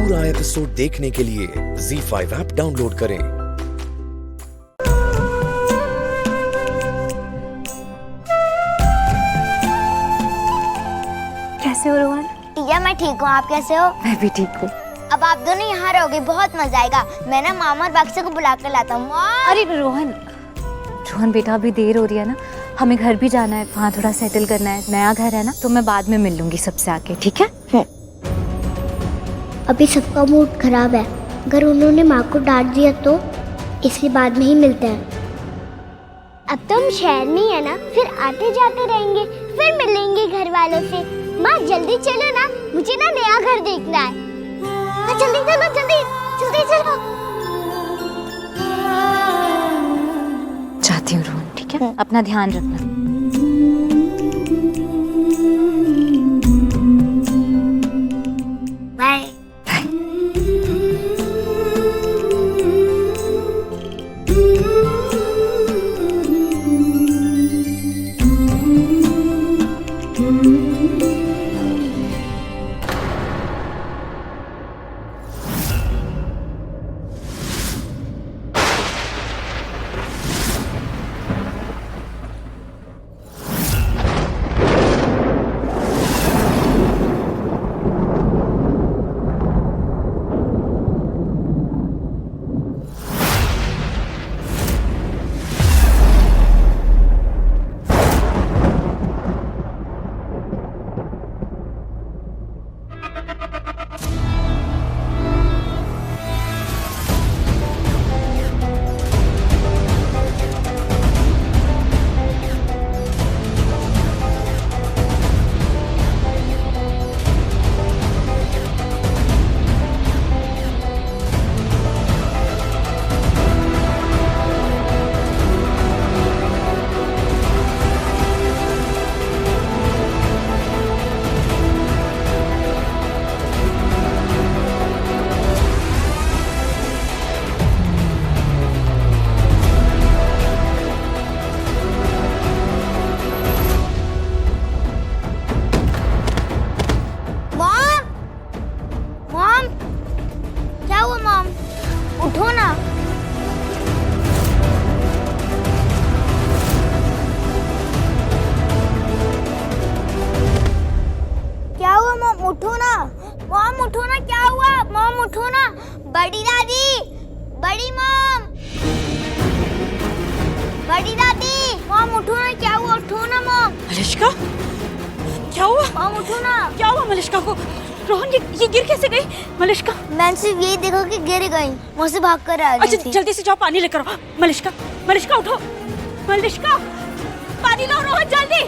पूरा एपिसोड देखने के लिए ZEE5 ऐप डाउनलोड करें। कैसे हो रोहन? टिया मैं ठीक हूँ, आप कैसे हो? मैं भी ठीक हूँ। अब आप दोनों यहाँ रहोगे, बहुत मजा आएगा। मैं ना मामा और बाक्से को बुला कर लाता हूँ। अरे रोहन बेटा अभी देर हो रही है ना, हमें घर भी जाना है, वहाँ थोड़ा सेटल करना है, नया घर है ना, तो मैं बाद में मिल लूंगी सबसे आके, ठीक है? अभी सबका मूड खराब है, अगर उन्होंने माँ को डांट दिया तो इसलिए बाद में ही मिलते हैं। अब तो हम शहर में ही है ना, फिर आते जाते रहेंगे, फिर मिलेंगे घर वालों से। माँ जल्दी चलो ना, मुझे ना नया घर देखना है। जल्दी चलो, जल्दी जल्दी चलो। जाती हूँ रोहन, ठीक है? अपना ध्यान रखना। बाय। उठो ना। क्या हुआ मॉम? उठो ना मॉम, उठो ना, क्या हुआ मॉम? उठो ना। बड़ी दादी, बड़ी मॉम, बड़ी दादी, मॉम उठो ना, क्या हुआ? उठो ना मॉम। मलिष्का, क्या हुआ? मॉम उठो ना। क्या हुआ मलिष्का को? रोहन ये गिर कैसे गई? मलिष्का, मैंने सिर्फ यही देखा कि गिर गई, वहाँ से भाग कर आ रही अच्छा थी। जल्दी से जाओ पानी लेकर आओ। मलिष्का, मलिष्का उठो, मलिष्का पानी लाओ। रोहन जल्दी।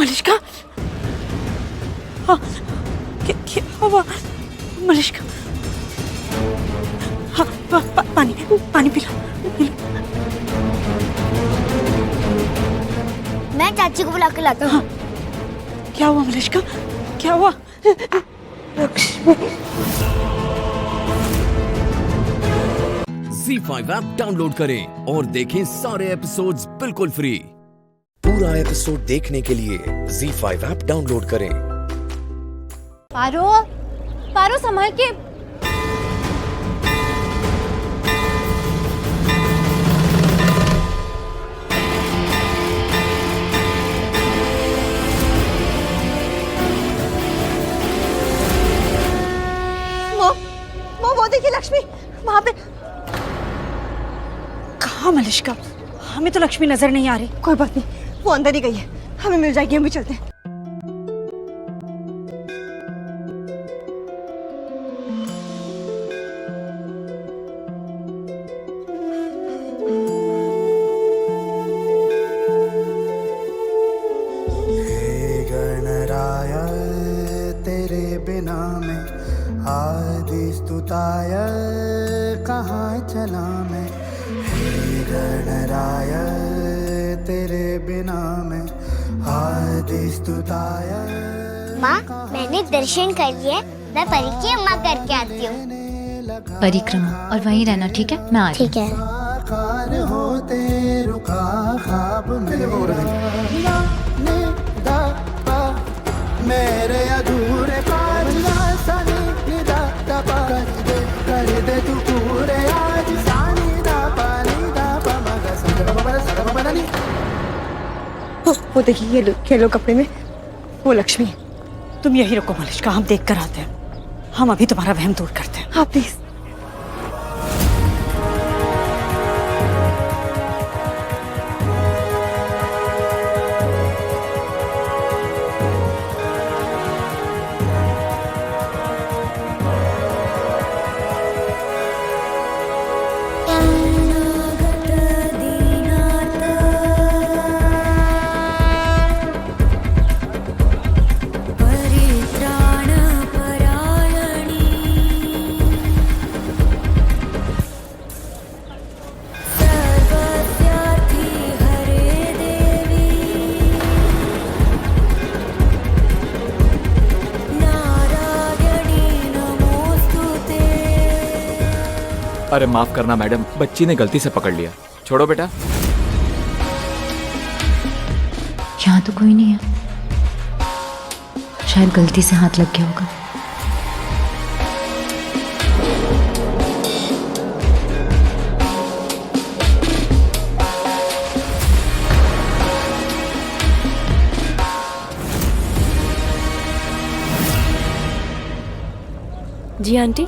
मलिष्का, हाँ क्या हुआ? मलिष्का, हाँ पानी पानी पी लो। मैं चाची को बुला के लाता हूँ। हाँ, क्या हुआ मलिष्का, क्या हुआ? ZEE5 ऐप डाउनलोड करें और देखें सारे एपिसोड्स बिल्कुल फ्री। पूरा एपिसोड देखने के लिए ZEE5 ऐप डाउनलोड करें। पारो संभाल के। वो देखिए लक्ष्मी वहां पे। कहाँ मलिष्का? हमें तो लक्ष्मी नजर नहीं आ रही। कोई बात नहीं, वो अंदर ही गई है, हमें मिल जाएगी, हम भी चलते हैं। हे गणराय तेरे बिना में आदि स्तुताय कहाँ चला मैं। हे गणराय तेरे बिना में आदि स्तुताय। माँ मैंने दर्शन कर लिए, मैं परी की अम्मा करके आती हूँ। परिक्रमा, और वहीं रहना, ठीक है? मैं आ रही हूँ। ठीक है। साकार होते रुका ख्वाब मेरे अधूरे कारज सानी निदा दपा कर दे तू पूरे आज सानी दा पानी दा मगा सदा बनी। वो देखिए ये लोग कपड़े में, वो लक्ष्मी। तुम यही रुको मलिष्का, हम देख कर आते हैं। हम अभी तुम्हारा वहम दूर करते हैं। हाँ प्लीज। अरे माफ करना मैडम, बच्ची ने गलती से पकड़ लिया। छोड़ो बेटा। यहाँ तो कोई नहीं है, शायद गलती से हाथ लग गया होगा। जी आंटी।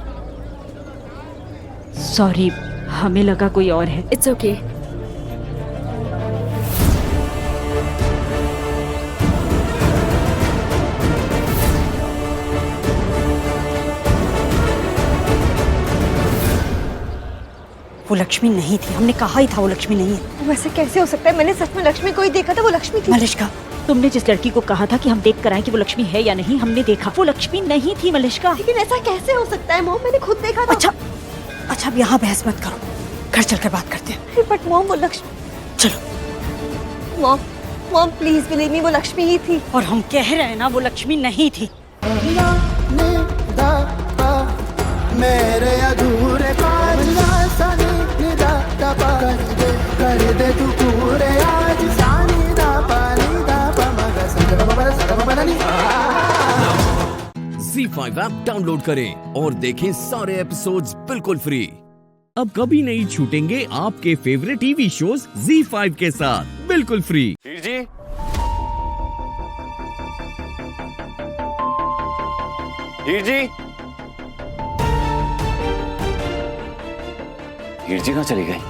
सॉरी, हमें लगा कोई और है। It's okay. वो लक्ष्मी नहीं थी, हमने कहा ही था वो लक्ष्मी नहीं है। वैसे कैसे हो सकता है? मैंने सच में लक्ष्मी को ही देखा था, वो लक्ष्मी थी। मलिष्का, तुमने जिस लड़की को कहा था कि हम देख कर आए कि वो लक्ष्मी है या नहीं, हमने देखा, वो लक्ष्मी नहीं थी मलिष्का। लेकिन ऐसा कैसे हो सकता है मॉम? मैंने खुद देखा था। अच्छा अब यहाँ बहस मत करो, घर चलकर बात करते हैं। बट मॉम वो लक्ष्मी, चलो। मॉम प्लीज बिलीव मी, वो लक्ष्मी ही थी। और हम कह रहे हैं ना वो लक्ष्मी नहीं थी। मेरे अधूरे कारज सानी निदा दपा कर दे तू पूरे आज सानी दा पानी दा मगा सदा बनी। ZEE5 ऐप डाउनलोड करें और देखें सारे एपिसोड्स बिल्कुल फ्री। अब कभी नहीं छूटेंगे आपके फेवरेट टीवी शोज ZEE5 के साथ बिल्कुल फ्री। हीर जी, हीर जी, हीर जी कहाँ चली गई?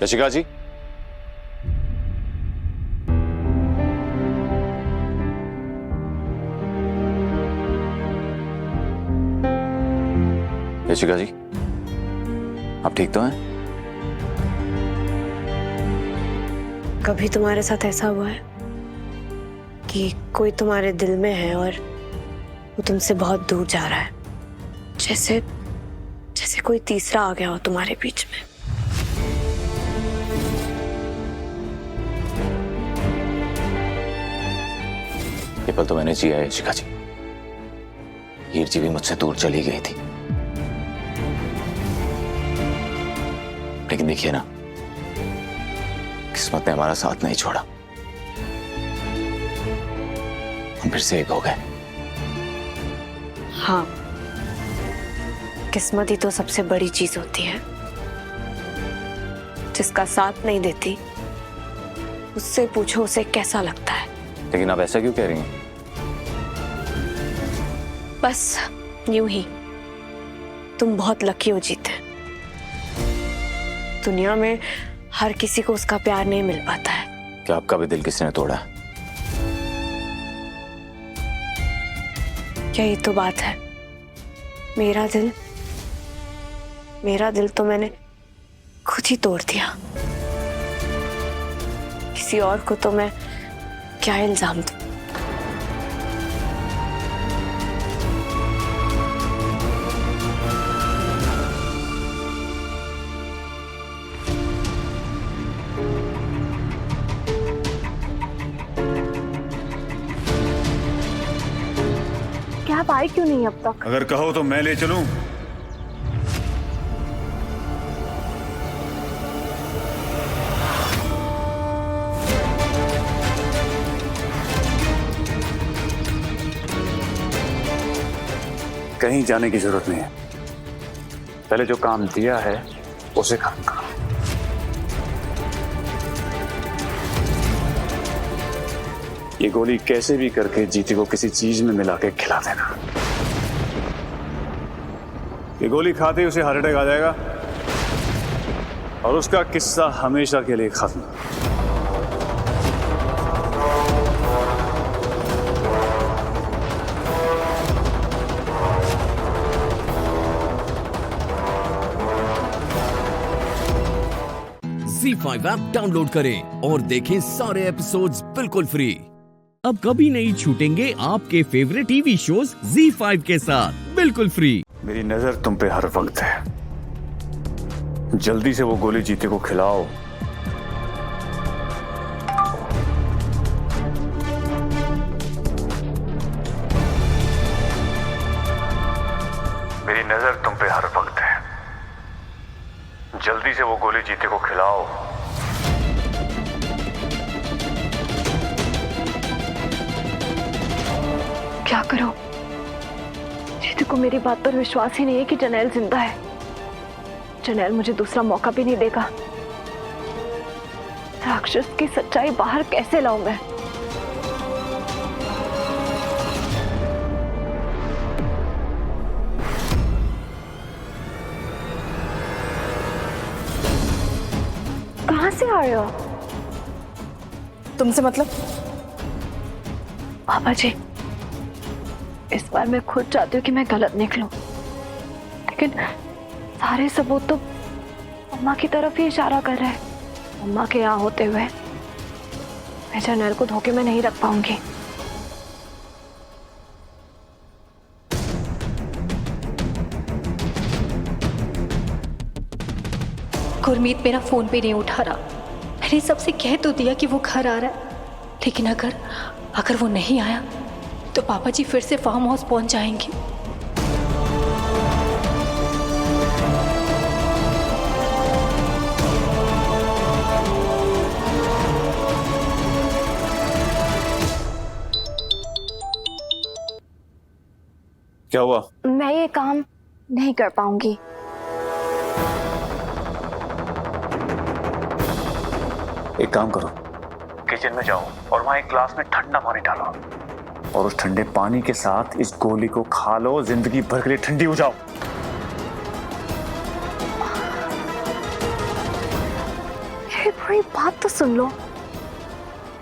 यशिका जी, यशिका जी, आप ठीक तो हैं? कभी तुम्हारे साथ ऐसा हुआ है कि कोई तुम्हारे दिल में है और वो तुमसे बहुत दूर जा रहा है, जैसे जैसे कोई तीसरा आ गया हो तुम्हारे बीच में? ये पल तो मैंने जिया है यशिका जी। हीर जी भी मुझसे दूर चली गई थी, लेकिन देखिए ना, किस्मत ने हमारा साथ नहीं छोड़ा। हम फिर से एक हो गए। हाँ, किस्मत ही तो सबसे बड़ी चीज होती है। जिसका साथ नहीं देती उससे पूछो उसे कैसा लगता है। लेकिन आप ऐसा क्यों कह रही हैं? बस यूं ही, तुम बहुत लकी हो जीते। दुनिया में हर किसी को उसका प्यार नहीं मिल पाता है। क्या आपका भी दिल किसी ने तोड़ा? यही तो बात है। मेरा दिल तो मैंने खुद ही तोड़ दिया। किसी और को तो मैं क्या इल्जाम दूं? आप आए क्यों नहीं अब तक? अगर कहो तो मैं ले चलूं। कहीं जाने की जरूरत नहीं है, पहले जो काम दिया है उसे खत्म करो। ये गोली कैसे भी करके जीती को किसी चीज में मिला के खिला देना। ये गोली खाते ही उसे हार्ट अटैक आ जाएगा और उसका किस्सा हमेशा के लिए खत्म। ZEE5 ऐप डाउनलोड करें और देखें सारे एपिसोड्स बिल्कुल फ्री। अब कभी नहीं छूटेंगे आपके फेवरेट टीवी शोज ZEE5 के साथ बिल्कुल फ्री। मेरी नजर तुम पे हर वक्त है, जल्दी से वो गोली जीते को खिलाओ। मेरी नजर तुम पे हर वक्त है, जल्दी से वो गोली जीते को खिलाओ। क्या करो? जीतू को मेरी बात पर विश्वास ही नहीं है कि जनेल जिंदा है। जनेल मुझे दूसरा मौका भी नहीं देगा। राक्षस की सच्चाई बाहर कैसे लाऊं मैं? कहां से आ रहे हो? तुमसे मतलब? बाबा जी, इस बार मैं खुद चाहती हूँ कि मैं गलत निकलूं, लेकिन सारे सबूत तो अम्मा की तरफ ही इशारा कर रहे हैं। अम्मा के यहाँ होते हुए मैं जनेल को धोखे में नहीं रख पाऊंगी। गुरमीत मेरा फोन पे नहीं उठा रहा। मैंने सबसे कह तो दिया कि वो घर आ रहा है, लेकिन अगर वो नहीं आया तो पापा जी फिर से फार्म हाउस पहुंच जाएंगे। क्या हुआ? मैं ये काम नहीं कर पाऊंगी। एक काम करो, किचन में जाओ और वहां एक ग्लास में ठंडा पानी डालो और उस ठंडे पानी के साथ इस गोली को खा लो, जिंदगी भर के लिए ठंडी हो जाओ। ये पूरी बात तो सुन लो।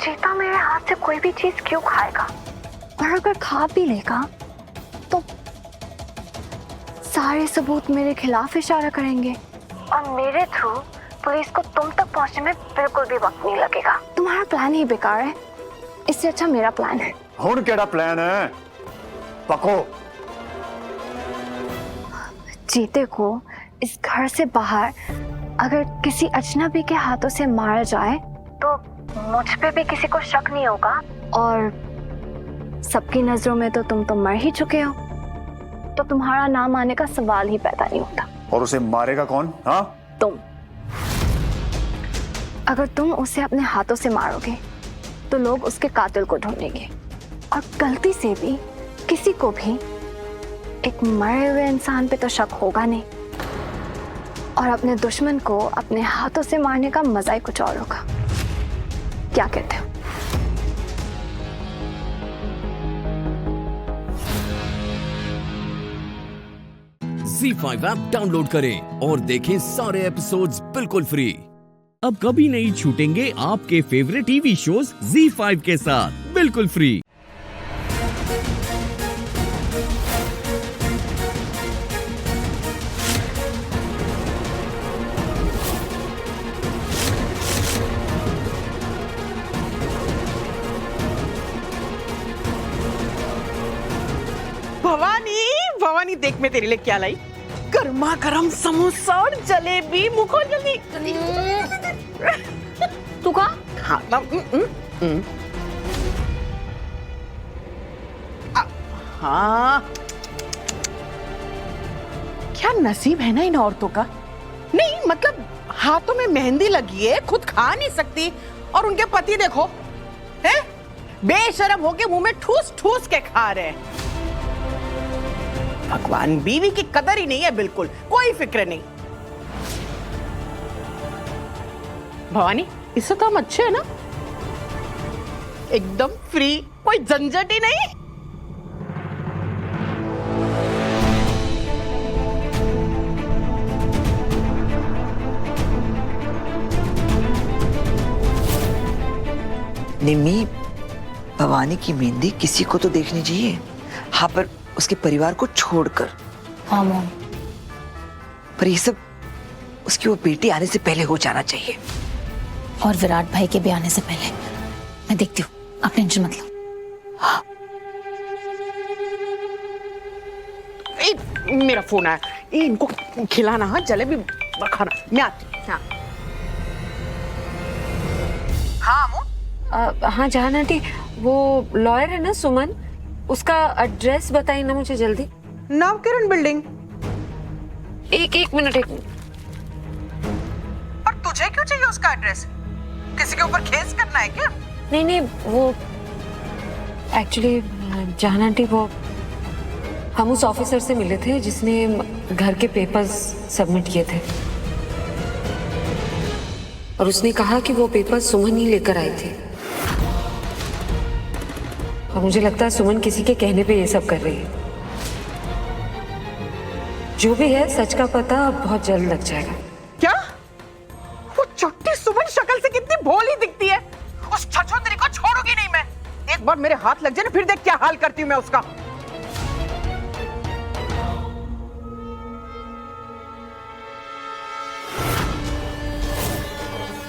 चीता मेरे हाथ से कोई भी चीज क्यों खाएगा? और अगर खा भी लेगा तो सारे सबूत मेरे खिलाफ इशारा करेंगे और मेरे थ्रू पुलिस को तुम तक पहुंचने में बिल्कुल भी वक्त नहीं लगेगा। तुम्हारा प्लान ही बेकार है, इससे अच्छा मेरा प्लान है। हुण केड़ा प्लान है? पको। जीते को इस घर से बाहर अगर किसी अजनबी के हाथों से मारा जाए तो मुझ पे भी किसी को शक नहीं होगा और सबकी नजरों में तो तुम तो मर ही चुके हो, तो तुम्हारा नाम आने का सवाल ही पैदा नहीं होता। और उसे मारेगा कौन? हाँ, तुम। अगर तुम उसे अपने हाथों से मारोगे तो लोग उसके कातिल को ढूंढेंगे और गलती से भी किसी को भी एक मरे हुए इंसान पे तो शक होगा नहीं और अपने दुश्मन को अपने हाथों से मारने का मजा ही कुछ और होगा। क्या कहते हो? ZEE5 ऐप डाउनलोड करें और देखें सारे एपिसोड्स बिल्कुल फ्री। अब कभी नहीं छूटेंगे आपके फेवरेट टीवी शोज ZEE5 के साथ बिल्कुल फ्री। भवानी, भवानी देख मैं तेरे लिए क्या लाई। गर्मा गर्म समोसा और जलेबी। मुंह खोल जल्दी। तू कहा? हाँ, क्या नसीब है ना इन औरतों का। नहीं मतलब हाथों में मेहंदी लगी है, खुद खा नहीं सकती, और उनके पति देखो हैं, बेशरम होके मुंह में ठूस ठूस के खा रहे हैं। भगवान, बीवी की कदर ही नहीं है बिल्कुल, कोई फिक्र नहीं। भवानी, इससे तो हम अच्छे हैं ना, एकदम फ्री, कोई झंझट ही नहीं। निम्मी, भवानी की मेहंदी किसी को तो देखनी चाहिए। हाँ, पर उसके परिवार को छोड़कर। हाँ मॉम। पर ये सब उसकी वो बेटी आने से पहले हो जाना चाहिए। और विराट भाई के भी आने से पहले। मैं देखती हूँ, आप टेंशन मत लो। हाँ। मेरा फोन आया, इनको खिलाना, हाँ जलेबी खाना, मैं आती हूँ। हाँ हाँ, हाँ जहान आंटी, वो लॉयर है ना सुमन, उसका एड्रेस बताइए ना मुझे जल्दी। नवकिरण बिल्डिंग। एक मिनट। और तुझे क्यों चाहिए उसका एड्रेस? किसी के ऊपर केस करना है क्या? नहीं, वो एक्चुअली जहान आंटी, वो हम उस ऑफिसर से मिले थे जिसने घर के पेपर्स सबमिट किए थे, और उसने कहा कि वो पेपर्स सुमन ही लेकर आई थी, और मुझे लगता है सुमन किसी के कहने पे ये सब कर रही है। जो भी है, सच का पता बहुत जल्द लग जाएगा। क्या? वो छोटी सुमन शक्ल से कितनी भोली दिखती है। उस छछोंदरी को छोड़ूंगी नहीं मैं। एक बार मेरे हाथ लग जाए ना, फिर देख क्या हाल करती हूँ मैं उसका।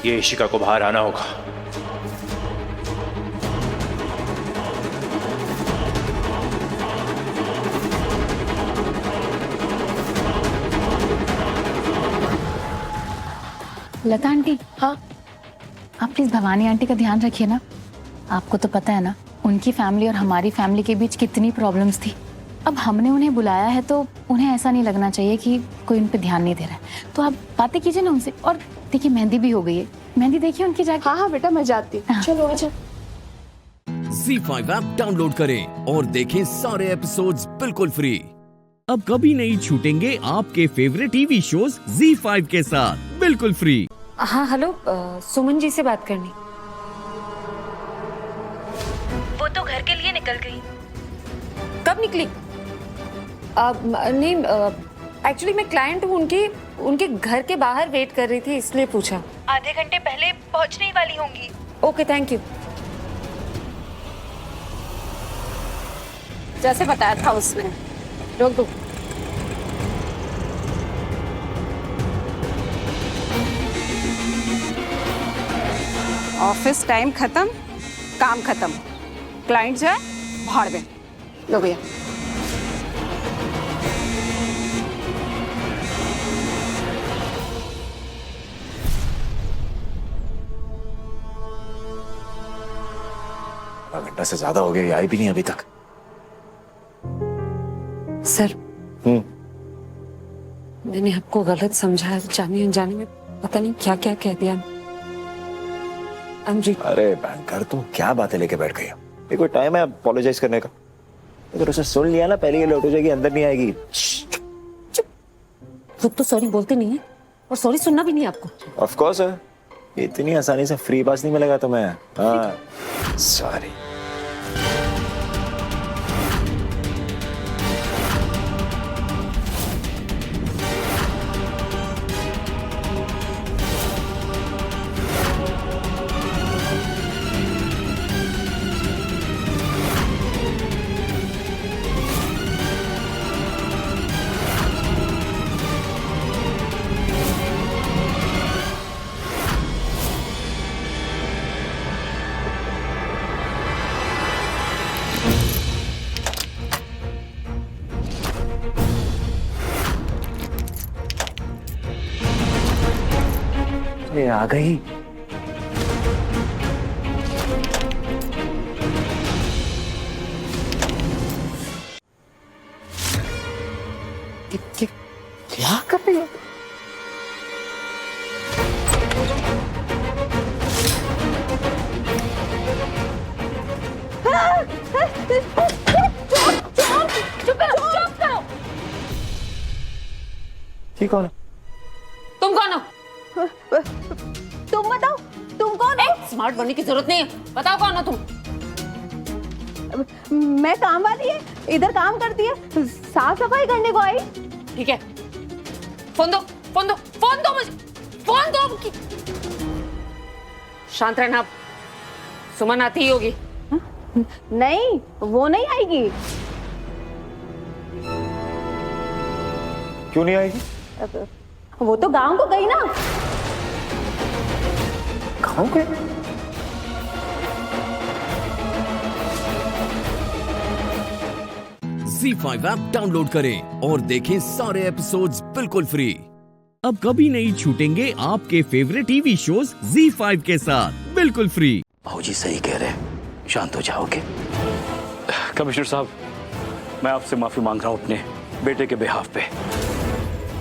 ये इशिका को बाहर आना होगा। लता आंटी। हाँ, आप प्लीज भवानी आंटी का ध्यान रखिए ना। आपको तो पता है ना, उनकी फैमिली और हमारी फैमिली के बीच कितनी प्रॉब्लम्स थी। अब हमने उन्हें बुलाया है तो उन्हें ऐसा नहीं लगना चाहिए कि कोई उन पे ध्यान नहीं दे रहा है। तो आप बातें कीजिए ना उनसे। और देखिए, मेहंदी भी हो गई है, मेहंदी देखिए उनकी जाके। हाँ बेटा, मैं जाती हूँ। चलो आजा। ZEE5 ऐप डाउनलोड करें और देखें सारे एपिसोड्स बिल्कुल फ्री। अब कभी नहीं छूटेंगे आपके फेवरेट टीवी शोज ZEE5 के साथ बिल्कुल फ्री। हाँ हेलो, सुमन जी से बात करनी। वो तो घर के लिए निकल गई। कब निकली? नहीं, एक्चुअली मैं क्लाइंट हूँ उनके घर के बाहर वेट कर रही थी, इसलिए पूछा। आधे घंटे पहले पहुंचने ही वाली होंगी। Okay, thank you. जैसे बताया था उसने। रोक दो। ऑफिस टाइम खत्म, काम खत्म, क्लाइंट जाए भाड़ में। लो भैया। घंटा से ज्यादा हो गया, ये आई भी नहीं अभी तक। सर, मैंने आपको गलत समझा, जाने अनजाने में पता नहीं क्या क्या कह दिया। अरे बैंकर, तुम क्या बातें लेके बैठ गई हो? ये कोई टाइम है अपोलोजाइज करने का? अगर उसे सुन लिया ना, पहले ये लौट हो जाएगी, अंदर नहीं आएगी। खुद तो सॉरी बोलते नहीं है, और सॉरी सुनना भी नहीं आपको। ऑफ कोर्स है, इतनी आसानी से फ्री पास नहीं मिलेगा तुम्हें। हाँ, सॉरी। ये आ गई। क्या कर रही हो? ठीक कौन है? तुम कौन हो? तुम बताओ, तुम कौन हो? स्मार्ट बनने की जरूरत नहीं है, बताओ कौन हो तुम? मैं काम वाली है, इधर काम करती है, साफ सफाई करने को आई। ठीक है, फोन दो, फोन दो, फोन दो मुझे, फोन दो। शांत रहना, सुमन आती ही होगी। नहीं, वो नहीं आएगी। क्यों नहीं आएगी? वो तो गांव को गई ना। गांव के? ZEE5 ऐप डाउनलोड करें और देखें सारे एपिसोड्स बिल्कुल फ्री। अब कभी नहीं छूटेंगे आपके फेवरेट टीवी शोज ZEE5 के साथ बिल्कुल फ्री। भाऊजी सही कह रहे हैं, शांत हो जाओगे। कमिश्नर साहब, मैं आपसे माफी मांग रहा हूं अपने बेटे के बिहाफ पे।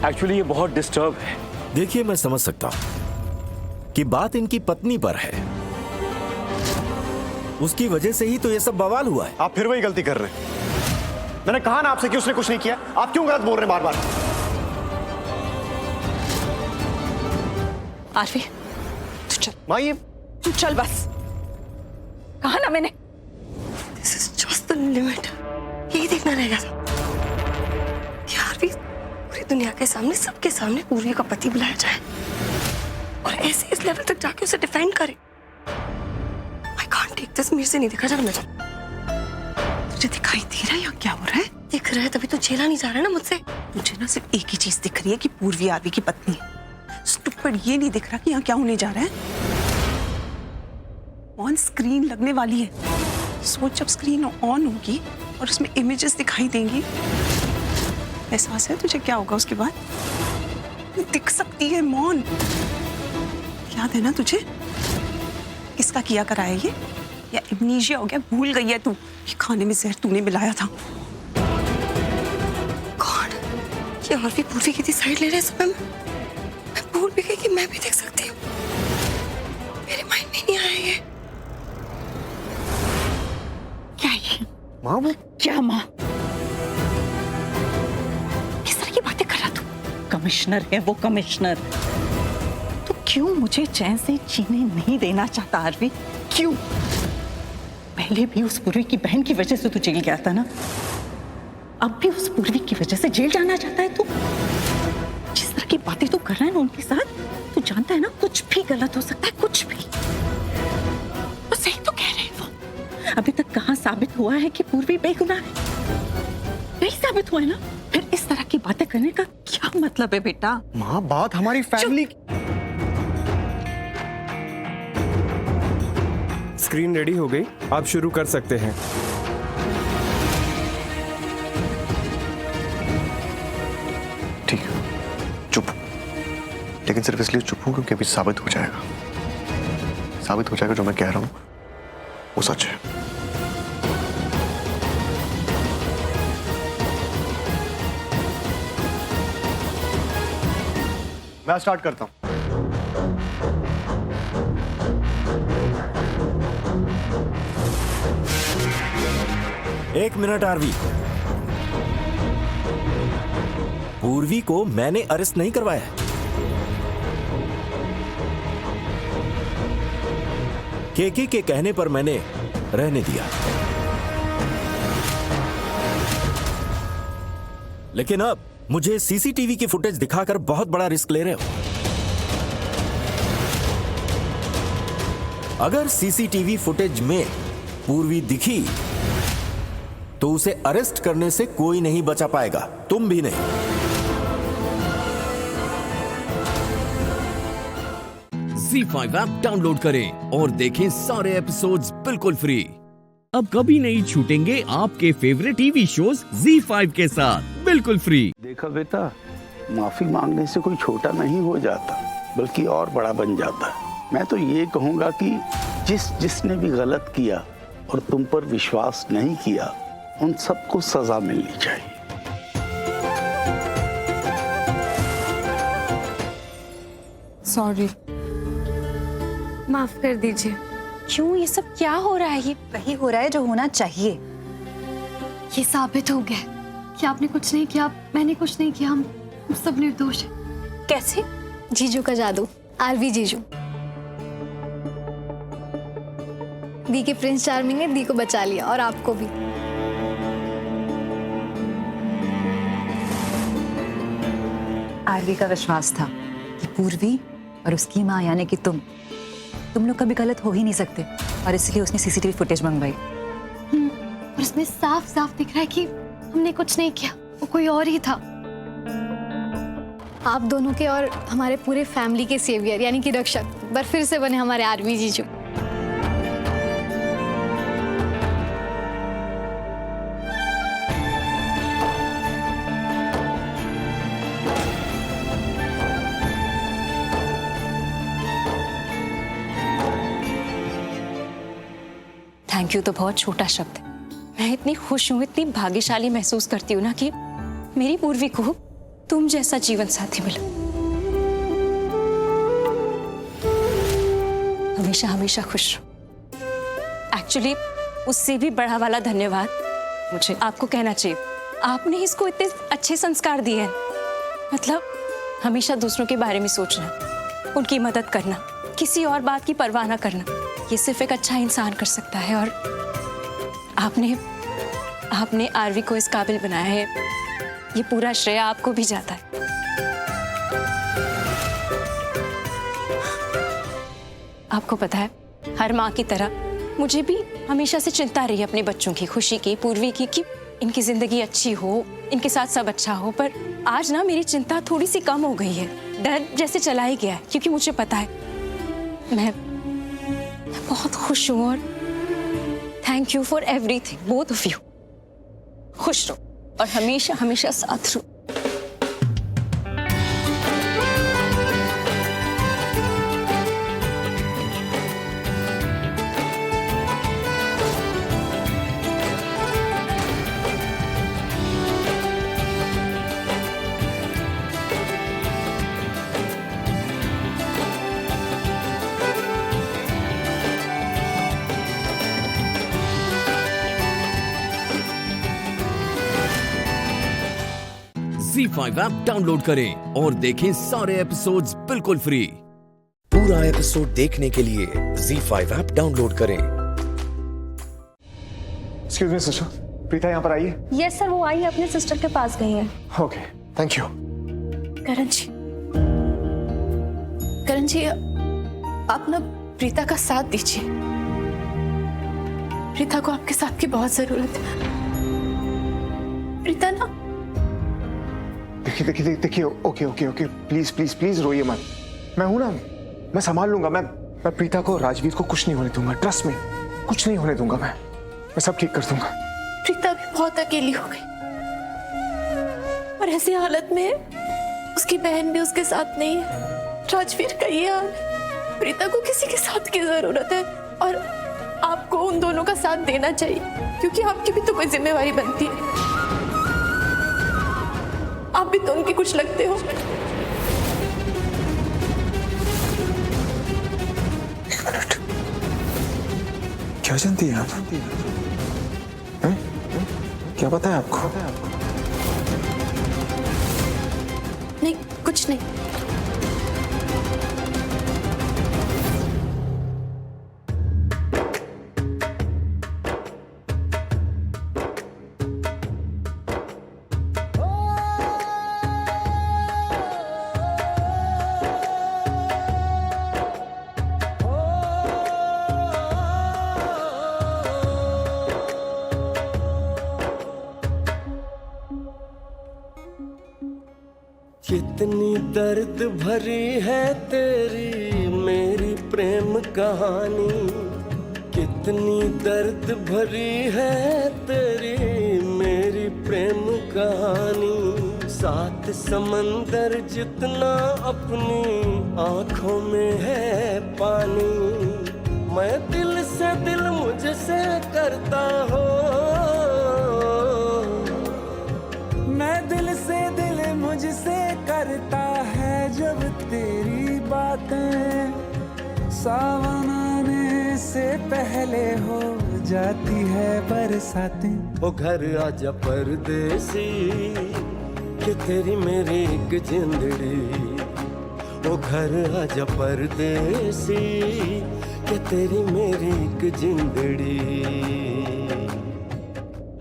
एक्चुअली ये बहुत डिस्टर्ब है। देखिए, मैं समझ सकता हूं कि बात इनकी पत्नी पर है, उसकी वजह से ही तो ये सब बवाल हुआ है। आप फिर वही गलती कर रहे हैं। मैंने कहा ना आपसे कि उसने कुछ नहीं किया, आप क्यों गलत बोल रहे हैं बार बार? आरवी, तू चल। माँ, ये तू चल बस, कहा ना मैंने। This is just the limit. यही देखना रहेगा कि आरवी पूरी दुनिया के सामने, सबके सामने पूर्वी का पति बुलाया जाए और ऐसे इस लेवल तक जाके उसे डिफेंड करे। I can't take this। मेरे से नहीं देखा जा रहा। मैं तुझे दिखाई दे रहा है या क्या हो रहा है? दिख रहा है, तभी तो झेला नहीं जा रहा है ना मुझसे। मुझे ना सिर्फ एक ही चीज दिख रही है कि पूर्वी आरवी की पत्नी है। स्टूपिड, ये नहीं दिख रहा कि यहाँ क्या होने जा रहा है। ऑन स्क्रीन लगने वाली है। सोच, जब स्क्रीन ऑन होगी और उसमें इमेजेस दिखाई देंगी, एहसास है तुझे क्या होगा उसके बाद? दिख सकती है मौन। याद है ना तुझे किसका किया कराया ये? या एमनीशिया हो गया, भूल गई है तू कि खाने में जहर तूने मिलाया था? कौन? ये और भी पूर्वी की साइड ले रहे हैं सब में। मैं भूल भी गई कि मैं भी देख सकती हूँ। मेरे माइंड में नहीं आया ये। क्या ये? माँ, वो क्या माँ? किस तरह की बातें कर रहा तू? कमिश्नर है वो, कमिश्नर। तो क्यों मुझे चैन से जीने नहीं देना चाहता आरवी? क्यों? पहले भी उस पूर्वी की बहन की वजह से तू जेल गया था ना, अब भी उस पूर्वी की वजह से जेल जाना चाहता है तू? जिस तरह की बातें तू कर रहा है ना उनके साथ, तू जानता है ना कुछ भी गलत हो सकता है, कुछ भी। वो सही तो कह रहे हैं वो। अभी तक कहाँ साबित हुआ है कि पूर्वी बेगुनाह है? नहीं साबित हुआ है ना, फिर इस तरह की बातें करने का क्या मतलब है बेटा? माँ, बात हमारी फैमिली। स्क्रीन रेडी हो गई, आप शुरू कर सकते हैं। ठीक है, चुप। लेकिन सिर्फ इसलिए चुप हूं क्योंकि अभी साबित हो जाएगा। साबित हो जाएगा जो मैं कह रहा हूं वो सच है। मैं स्टार्ट करता हूं। एक मिनट आरवी, पूर्वी को मैंने अरेस्ट नहीं करवाया है। केके के कहने पर मैंने रहने दिया, लेकिन अब मुझे सीसीटीवी की फुटेज दिखाकर बहुत बड़ा रिस्क ले रहे हो। अगर सीसीटीवी फुटेज में पूर्वी दिखी तो उसे अरेस्ट करने से कोई नहीं बचा पाएगा, तुम भी नहीं। ZEE5 ऐप डाउनलोड करें और देखें सारे एपिसोड्स बिल्कुल फ्री। अब कभी नहीं छूटेंगे आपके फेवरेट टीवी शोज ZEE5 के साथ बिल्कुल फ्री। देखा बेटा, माफी मांगने से कोई छोटा नहीं हो जाता, बल्कि और बड़ा बन जाता है। मैं तो ये कहूंगा कि जिसने भी गलत किया और तुम पर विश्वास नहीं किया, उन सबको सजा मिलनी चाहिए। सॉरी, माफ कर दीजिए। क्यों, ये सब क्या हो रहा है? ये वही हो रहा है जो होना चाहिए। ये साबित हो गया कि आपने कुछ नहीं किया, मैंने कुछ नहीं किया, हम सब निर्दोष हैं। कैसे? जीजू का जादू, आरवी जीजू। दी के प्रिंस चार्मिंग ने दी को बचा लिया और आपको भी। आरवी का विश्वास था कि पूर्वी और उसकी माँ यानी कि तुम लोग कभी गलत हो ही नहीं सकते, और इसलिए उसने सीसीटीवी फुटेज मंगवाई। और उसमें साफ साफ दिख रहा है कि हमने कुछ नहीं किया, वो कोई और ही था। आप दोनों के और हमारे पूरे फैमिली के सेवियर यानी कि रक्षक पर फिर से बने हमारे आरवी जीजू। थैंक यू तो बहुत छोटा शब्द है। मैं इतनी खुश हूँ, इतनी भाग्यशाली महसूस करती हूँ ना कि मेरी पूर्वी को तुम जैसा जीवन साथी मिला। हमेशा हमेशा खुश रहो। एक्चुअली उससे भी बड़ा वाला धन्यवाद मुझे आपको कहना चाहिए। आपने इसको इतने अच्छे संस्कार दिए हैं। मतलब हमेशा दूसरों के बारे में सोचना, उनकी मदद करना, किसी और बात की परवाह ना करना, ये सिर्फ एक अच्छा इंसान कर सकता है। और आपने आरवी को इस काबिल बनाया है, ये पूरा श्रेय आपको भी जाता है। आपको पता है, हर माँ की तरह मुझे भी हमेशा से चिंता रही अपने बच्चों की खुशी की, पूर्वी की, कि इनकी जिंदगी अच्छी हो, इनके साथ सब अच्छा हो। पर आज ना मेरी चिंता थोड़ी सी कम हो गई है, डर जैसे चला ही गया है, क्योंकि मुझे पता है मैं बहुत खुश हूँ। और thank you for everything, both of you. खुश रहो और हमेशा हमेशा साथ रहो। ZEE5 ऐप डाउनलोड करें और देखें सारे एपिसोड्स बिल्कुल फ्री। पूरा एपिसोड देखने के लिए ZEE5 ऐप डाउनलोड करें। एक्सक्यूज मी सिस्टर, प्रीता यहाँ पर आई है? यस सर, वो आई अपने सिस्टर के पास गई है। Okay, thank you. Karan ji आप ना प्रीता का साथ दीजिए। प्रीता को आपके साथ की बहुत जरूरत है। प्रीता ना, देखिए, ओके, प्लीज रोइए मत। मैं हूं ना, मैं संभाल लूंगा। मैं प्रीता को, राजवीर को कुछ नहीं होने दूंगा। ट्रस्ट में, कुछ नहीं होने दूंगा। मैं सब ठीक कर दूंगा। प्रीता भी बहुत अकेली हो गई और ऐसी हालत में उसकी बहन भी उसके साथ नहीं है। राजवीर का ये हाल, प्रीता को किसी के साथ की जरूरत है और आपको उन दोनों का साथ देना चाहिए, क्योंकि आपकी भी तो कोई जिम्मेवारी बनती है। आप भी तो उनके कुछ लगते हो। क्या जानती है आप? क्या पता है आपको? नहीं, कुछ नहीं। कितनी दर्द भरी है तेरी मेरी प्रेम कहानी, कितनी दर्द भरी है तेरी मेरी प्रेम कहानी। सात समंदर जितना अपनी आंखों में है पानी, मैं दिल से दिल मुझसे करता हूँ, मैं दिल से दिल मुझसे करता है जब तेरी बात बातें सावन आने से पहले हो जाती है बरसातें। ओ घर आजा परदेसी कि तेरी मेरी एक जिंदड़ी, ओ घर आजा परदेसी कि तेरी मेरी एक जिंदड़ी।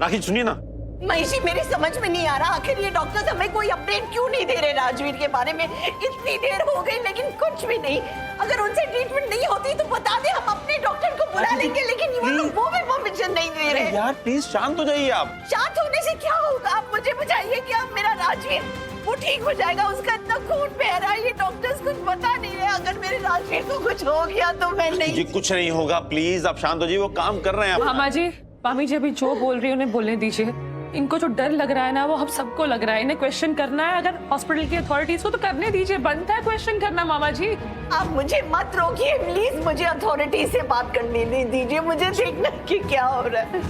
राखी सुनिए ना। महिषी, मेरी समझ में नहीं आ रहा आखिर ये डॉक्टर्स हमें कोई अपडेट क्यों नहीं दे रहे राजवीर के बारे में। इतनी देर हो गई लेकिन कुछ भी नहीं। अगर उनसे ट्रीटमेंट नहीं होती तो बता दे, हम अपने डॉक्टर को बुला लेंगे, लेकिन ये लोग वो भी परमिशन नहीं दे रहे। यार प्लीज शांत हो जाइए आप। शांत होने से क्या होगा? आप मुझे बताइए कि अब मेरा राजवीर वो ठीक हो जाएगा? उसका इतना खून बह रहा है, ये डॉक्टर्स कुछ बता नहीं रहे। अगर मेरे राजवीर को कुछ हो गया तो मैं नहीं। जी कुछ नहीं होगा, प्लीज आप शांत हो जाइए, वो काम कर रहे हैं। मामा जी, मामी जी अभी जो बोल रही है उन्हें बोलने दीजिए। इनको जो डर लग रहा है ना वो हम सबको लग रहा है। इन्हें क्वेश्चन करना है, अगर हॉस्पिटल की अथॉरिटीज को तो करने दीजिए, बनता है क्वेश्चन करना। मामा जी आप मुझे मत रोकिए प्लीज, मुझे अथॉरिटी से बात करने दीजिए, मुझे देखना कि क्या हो रहा है।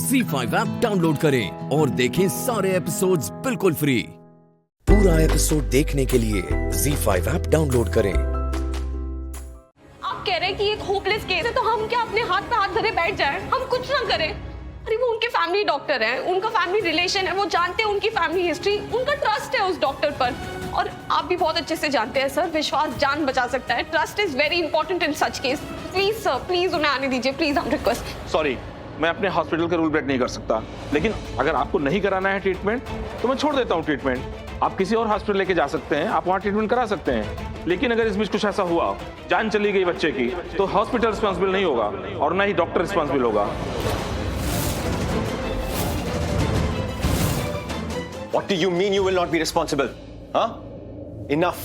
ZEE5 ऐप डाउनलोड करें और देखें सारे एपिसोड्स बिल्कुल फ्री। पूरा एपिसोड देखने के लिए ZEE5 ऐप डाउनलोड करें। आप कह रहे हैं कि एक होपलेस केस है तो हम क्या अपने हाथ पे हाथ धरे बैठ जाएं? हम कुछ ना करें? अरे वो उनके फैमिली डॉक्टर हैं, उनका फैमिली रिलेशन है, वो जानते हैं उनकी फैमिली हिस्ट्री, उनका ट्रस्ट है उस डॉक्टर पर। और आप भी बहुत अच्छे से जानते हैं सर, विश्वास जान बचा सकता है। Trust is very important in such case. Please sir, please उन्हें आने दीजिए, प्लीज, हम रिक्वेस्ट। सॉरी, मैं अपने हॉस्पिटल के रूल ब्रेक नहीं कर सकता, लेकिन अगर आपको नहीं कराना है ट्रीटमेंट तो मैं छोड़ देता हूँ ट्रीटमेंट। आप किसी और हॉस्पिटल लेके जा सकते हैं, आप वहाँ ट्रीटमेंट करा सकते हैं। लेकिन अगर इस बीच कुछ ऐसा हुआ, जान चली गई बच्चे की, तो हॉस्पिटल रिस्पॉन्सिबल नहीं होगा और ना ही डॉक्टर रिस्पॉन्सिबल होगा। What do you mean you will not be responsible? हाँ? Enough.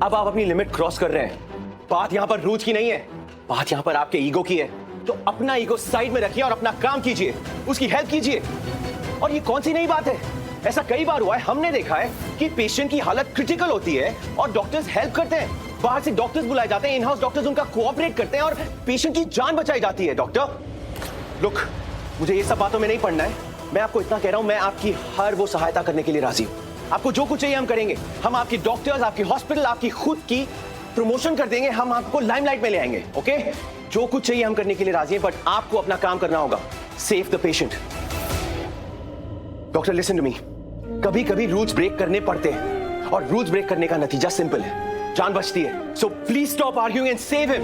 अब आप अपनी लिमिट क्रॉस कर रहे हैं। बात यहाँ पर रूज की नहीं है, बात यहाँ पर आपके ईगो की है। तो अपना ईगो साइड में रखिए और अपना काम कीजिए, उसकी हेल्प कीजिए। और ये कौन सी नई बात है? ऐसा कई बार हुआ है, हमने देखा है कि पेशेंट की हालत क्रिटिकल होती है और डॉक्टर्स हेल्प करते हैं। बाहर से डॉक्टर्स बुलाए जाते हैं, इन हाउस डॉक्टर्स उनका कोऑपरेट करते हैं और पेशेंट की जान बचाई जाती है। डॉक्टर, लुक, मुझे ये सब बातों में नहीं पड़ना है। मैं आपको इतना कह रहा हूं, मैं आपकी हर वो सहायता करने के लिए राजी हूं। आपको जो कुछ चाहिए हम करेंगे। हम आपकी डॉक्टर्स, आपकी हॉस्पिटल, आपकी खुद की प्रमोशन कर देंगे। हम आपको लाइमलाइट में ले आएंगे। ओके, जो कुछ चाहिए हम करने के लिए राजी हैं, बट आपको अपना काम करना होगा। Save the patient. Doctor listen to me, कभी कभी रूल्स ब्रेक करने पड़ते हैं और रूल्स ब्रेक करने का नतीजा सिंपल है, जान बचती है। So please stop arguing and save him.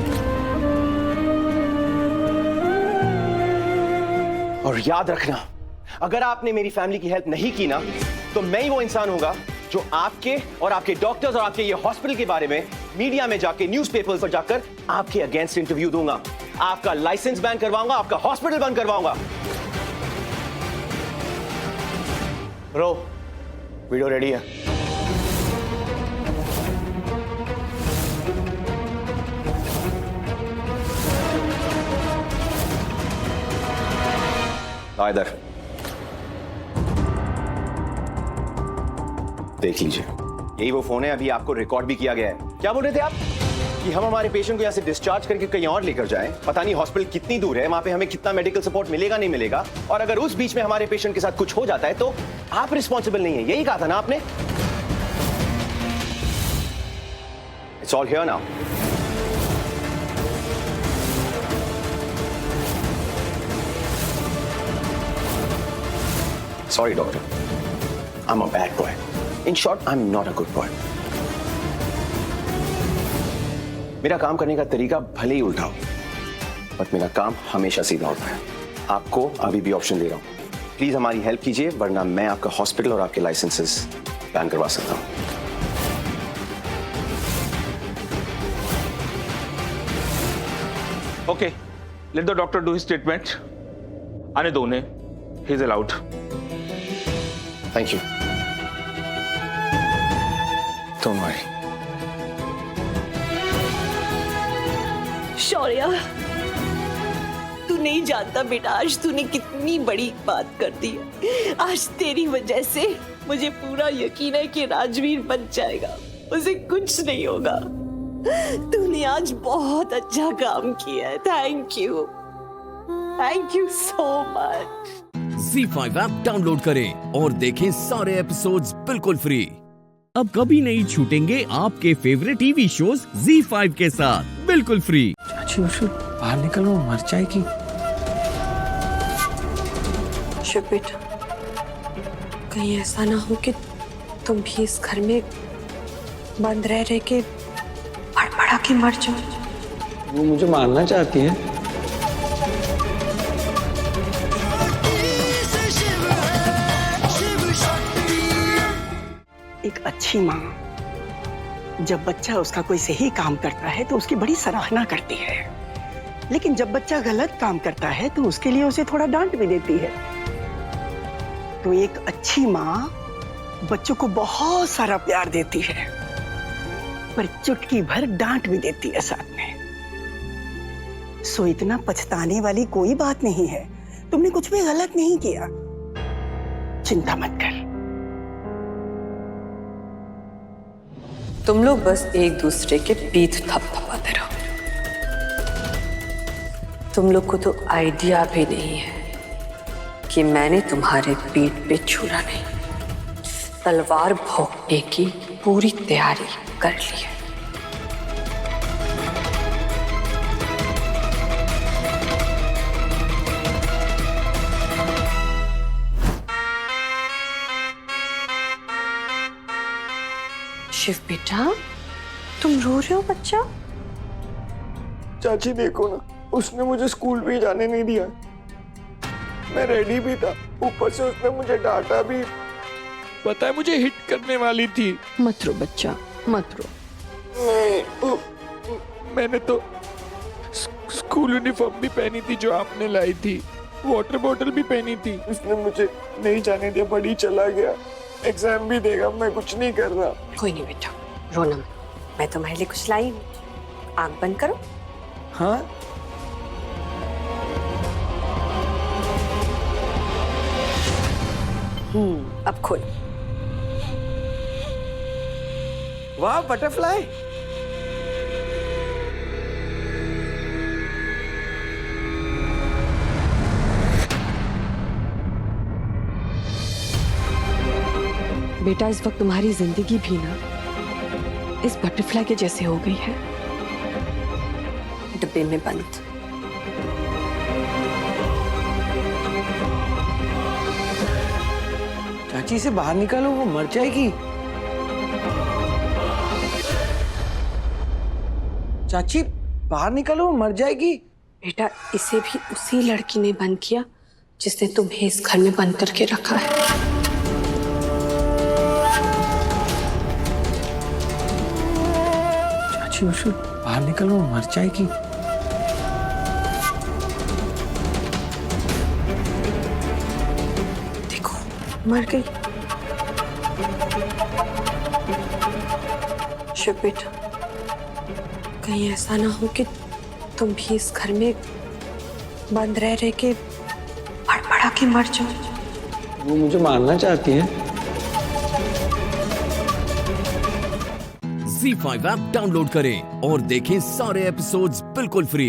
और याद रखना, अगर आपने मेरी फैमिली की हेल्प नहीं की ना, तो मैं ही वो इंसान होगा जो आपके और आपके डॉक्टर्स और आपके ये हॉस्पिटल के बारे में मीडिया में जाके, न्यूज़पेपर्स पर जाकर आपके अगेंस्ट इंटरव्यू दूंगा। आपका लाइसेंस बैन करवाऊंगा, आपका हॉस्पिटल बंद करवाऊंगा। ब्रो, वीडियो रेडी है। इधर देख लीजिए, यही वो फोन है, अभी आपको रिकॉर्ड भी किया गया है। क्या बोल रहे थे आप? कि हम हमारे पेशेंट को यहाँ से डिस्चार्ज करके कहीं और लेकर जाएं। पता नहीं हॉस्पिटल कितनी दूर है, वहां पे हमें कितना मेडिकल सपोर्ट मिलेगा नहीं मिलेगा, और अगर उस बीच में हमारे पेशेंट के साथ कुछ हो जाता है तो आप रिस्पॉन्सिबल नहीं है। यही कहा था ना आपने? It's all here now. Sorry, doctor. I'm a bad boy. In short, I'm not a good boy. मेरा काम करने का तरीका भले ही उल्टा हो, बट मेरा काम हमेशा सीधा होता है। आपको अभी भी ऑप्शन दे रहा हूं, प्लीज हमारी हेल्प कीजिए, वरना मैं आपका हॉस्पिटल और आपके लाइसेंसेस बैन करवा सकता हूं। Okay, let the doctor do his treatment. आने दो उन्हें, he is allowed. Thank you. Don't worry. Shaurya, तू नहीं जानता बेटा, आज तूने कितनी बड़ी बात कर दी है। आज तेरी वजह से मुझे पूरा यकीन है कि राजवीर बच जाएगा, उसे कुछ नहीं होगा। तूने आज बहुत अच्छा काम किया है। Thank you so much. ZEE5 app download करें और देखें सारे एपिसोड्स बिल्कुल फ्री। अब कभी नहीं छूटेंगे आपके फेवरेट टीवी शोज ZEE5 के साथ बिल्कुल फ्री। चाची उसे बाहर निकलो, मर जाएगी। शिव बेटा, कहीं ऐसा ना हो कि तुम भी इस घर में बंद रह रह के भड़बड़ा के मर जाओ। वो मुझे मारना चाहती है। एक अच्छी माँ जब बच्चा उसका कोई सही काम करता है तो उसकी बड़ी सराहना करती है, लेकिन जब बच्चा गलत काम करता है तो उसके लिए उसे थोड़ा डांट भी देती है। तो एक अच्छी माँ बच्चों को बहुत सारा प्यार देती है, पर चुटकी भर डांट भी देती है साथ में। सो इतना पछताने वाली कोई बात नहीं है, तुमने कुछ भी गलत नहीं किया, चिंता मत कर। तुम लोग बस एक दूसरे के पीठ थपथपाते रहो। तुम लोग को तो आइडिया भी नहीं है कि मैंने तुम्हारे पीठ पे छुरा नहीं, तलवार भोंकने की पूरी तैयारी कर ली है। शिव बेटा, तुम रो रहे हो बच्चा? चाची देखो ना, उसने मुझे स्कूल भी जाने नहीं दिया। मैं रेडी भी था, ऊपर से उसने मुझे डांटा भी। पता है मुझे हिट करने वाली थी। मत रो बच्चा, मत रो। नहीं, मैंने तो स्कूल यूनिफॉर्म भी पहनी थी जो आपने लाई थी, वाटर बॉटल भी पहनी थी। उसने मुझे नहीं जाने दिया, बड़ी चला गया। एग्जाम भी देगा, मैं कुछ नहीं कर रहा। कोई नहीं बेटा, रोना मत, मैं तुम्हारे लिए कुछ लाई हूँ। आँख बंद करो। हाँ? अब खोल। वाह, बटरफ्लाई। बेटा, इस वक्त तुम्हारी जिंदगी भी ना इस बटरफ्लाई के जैसे हो गई है, डिब्बे में बंद। चाची से बाहर निकालो, वो मर जाएगी। चाची बाहर निकालो, वो मर जाएगी। बेटा, इसे भी उसी लड़की ने बंद किया जिसने तुम्हें इस घर में बंद करके रखा है। उसे बाहर निकलो, वो मर जाएगी। देखो, मर गई। शिव बेटा, कहीं ऐसा ना हो कि तुम भी इस घर में बंद रह रह के भड़बड़ा के मर जाओ। वो मुझे मारना चाहती है। ZEE5 ऐप डाउनलोड करें और देखें सारे एपिसोड्स बिल्कुल फ्री।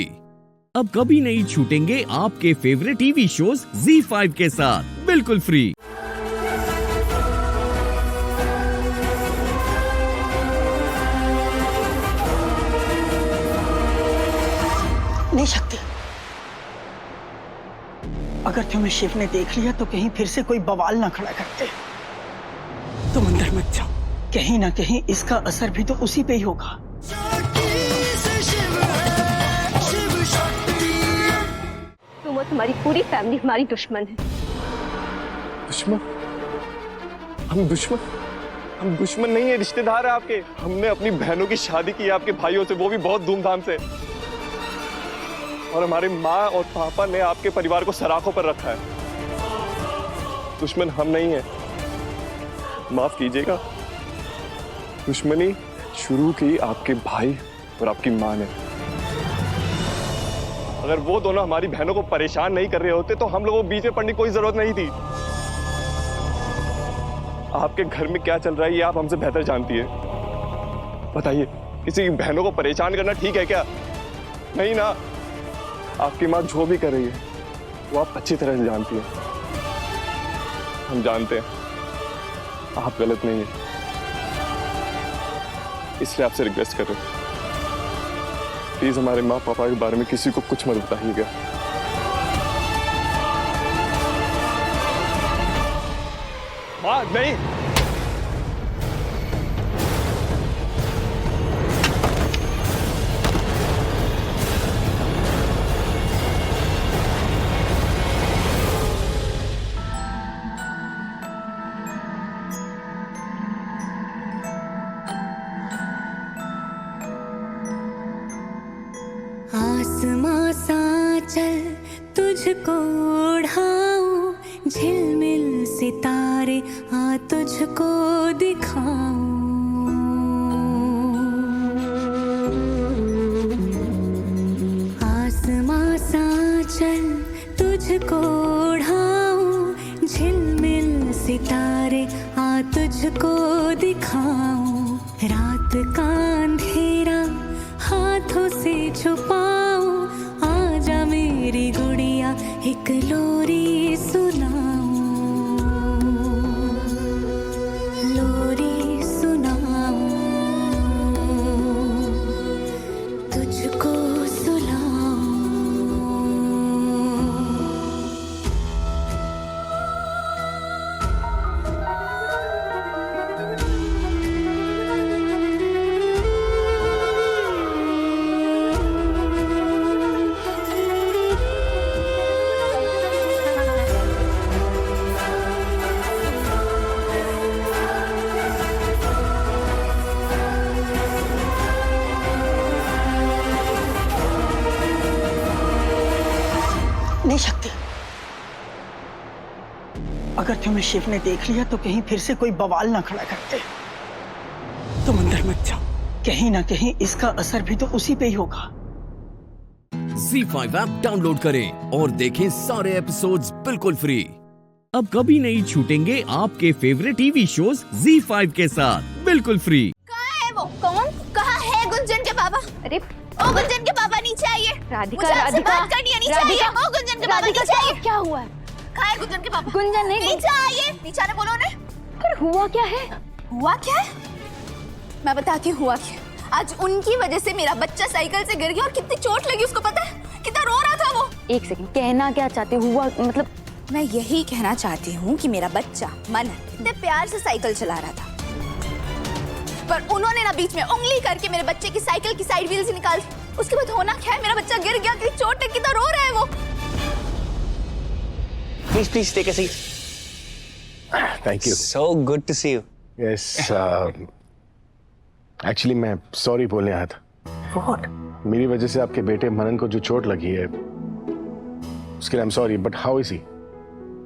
अब कभी नहीं छूटेंगे आपके फेवरेट टीवी शोज ZEE5 के साथ बिल्कुल फ्री। नहीं शक्ति, अगर तुम्हें शिव ने देख लिया तो कहीं फिर से कोई बवाल ना खड़ा करते। तुम अंदर मत जाओ, कहीं ना कहीं इसका असर भी तो उसी पे ही होगा। तुम और तुम्हारी पूरी फैमिली हमारी दुश्मन है। दुश्मन? हम दुश्मन? हम दुश्मन नहीं है, रिश्तेदार है आपके। हमने अपनी बहनों की शादी की है आपके भाइयों से, वो भी बहुत धूमधाम से। और हमारी माँ और पापा ने आपके परिवार को सराखों पर रखा है। दुश्मन हम नहीं है, माफ कीजिएगा। दुश्मनी शुरू की आपके भाई और आपकी माँ ने। अगर वो दोनों हमारी बहनों को परेशान नहीं कर रहे होते तो हम लोगों को बीच में पड़ने की कोई जरूरत नहीं थी। आपके घर में क्या चल रहा है ये आप हमसे बेहतर जानती है। बताइए, किसी की बहनों को परेशान करना ठीक है क्या? नहीं ना। आपकी माँ जो भी कर रही है वो आप अच्छी तरह से जानती है। हम जानते हैं आप गलत नहीं है। इसलिए आपसे रिक्वेस्ट कर रहे हैं, प्लीज हमारे माँ पापा के बारे में किसी को कुछ मत बताइएगा। माँ नहीं, आसमां सा चल तुझको उड़ाऊं, झिलमिल सितारे आ तुझको दिखाऊं। आसमां सा चल तुझको उड़ाऊं, झिलमिल सितारे आ तुझको दिखाऊं। रात का अंधेरा हाथों से छुपाऊं, आजा मेरी गुड़िया एक लोरी सुनाऊं, लोरी सुनाऊं, तुझको सुलाऊं। नहीं शक्ति, अगर तुम्हें शिव ने देख लिया तो कहीं फिर से कोई बवाल ना खड़ा करते। तुम अंदर मत जाओ, कहीं ना कहीं इसका असर भी तो उसी पे ही होगा। ZEE5 ऐप डाउनलोड करें और देखें सारे एपिसोड्स बिल्कुल फ्री। अब कभी नहीं छूटेंगे आपके फेवरेट टीवी शोज ZEE5 के साथ बिल्कुल फ्री। कहाँ है वो? कौन? कहाँ है गुंजन के पापा? अरे ओ गुंजन के पापा नीचे आइए। राधिका, मुझे आपसे राधिका, बात करनी है, नीचे आइए। ओ गुंजन के पापा राधिका, नीचे आइए। क्या हुआ है? कहाँ है गुंजन के पापा? गुंजन नहीं, नीचे आइए। नीचे आने बोलो उन्हें। पर हुआ क्या है? हुआ क्या है? मैं बताती हूँ हुआ क्या। आज उनकी वजह से मेरा बच्चा साइकिल से गिर गया और कितनी चोट लगी उसको पता है? कितना रो रहा था वो। एक सेकंड, कहना क्या चाहते हो? हुआ मतलब? मैं यही कहना चाहती हूँ कि मेरा बच्चा मन इतने प्यार से साइकिल चला रहा था, पर उन्होंने ना बीच में उंगली करके मेरे बच्चे की साइकिल की साइड व्हील से निकाल दी। उसके बाद होना क्या है, मेरा बच्चा गिर गया, कितनी चोट है, कितना रो रहा है वो। Please, please take a seat. Thank you. So good to see you. Yes. Actually, मैं सॉरी बोलने आया था। What? मेरी वजह से आपके बेटे मनन को जो चोट लगी है, उसके लिए I'm sorry. But how is he?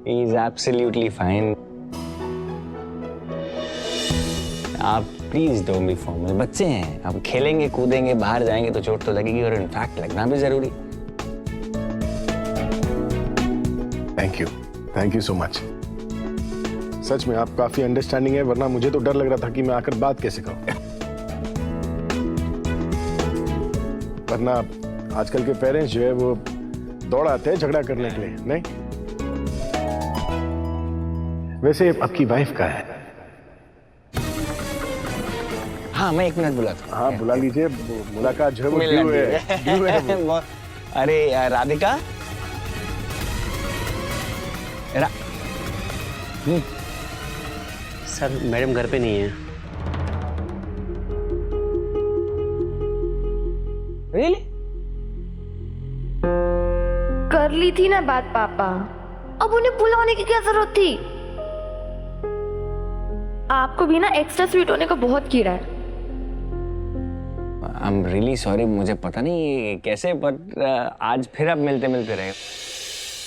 He is absolutely fine. आप प्लीज डोंट बी फॉर्मल, बच्चे हैं, अब खेलेंगे कूदेंगे बाहर जाएंगे तो चोट तो लगेगी और इनफैक्ट लगना भी जरूरी। Thank you so much. सच में आप काफी अंडरस्टैंडिंग है, वरना मुझे तो डर लग रहा था कि मैं आकर बात कैसे करूं। वरना आजकल के पेरेंट्स जो है वो दौड़ आते हैं झगड़ा करने के लिए, नहीं? वैसे आपकी वाइफ का है? हाँ, मैं 1 मिनट बुलाता हूँ। हाँ, बुला लीजिए। मुलाकात जो है वो ड्यू है। अरे राधिका, सर मैडम घर पे नहीं है। Really? कर ली थी ना बात पापा, अब उन्हें बुलाने की क्या जरूरत थी? आपको भी ना एक्स्ट्रा स्वीट होने का बहुत कीड़ा है। I'm really sorry, मुझे पता नहीं कैसे, बट आज फिर अब मिलते मिलते रहे।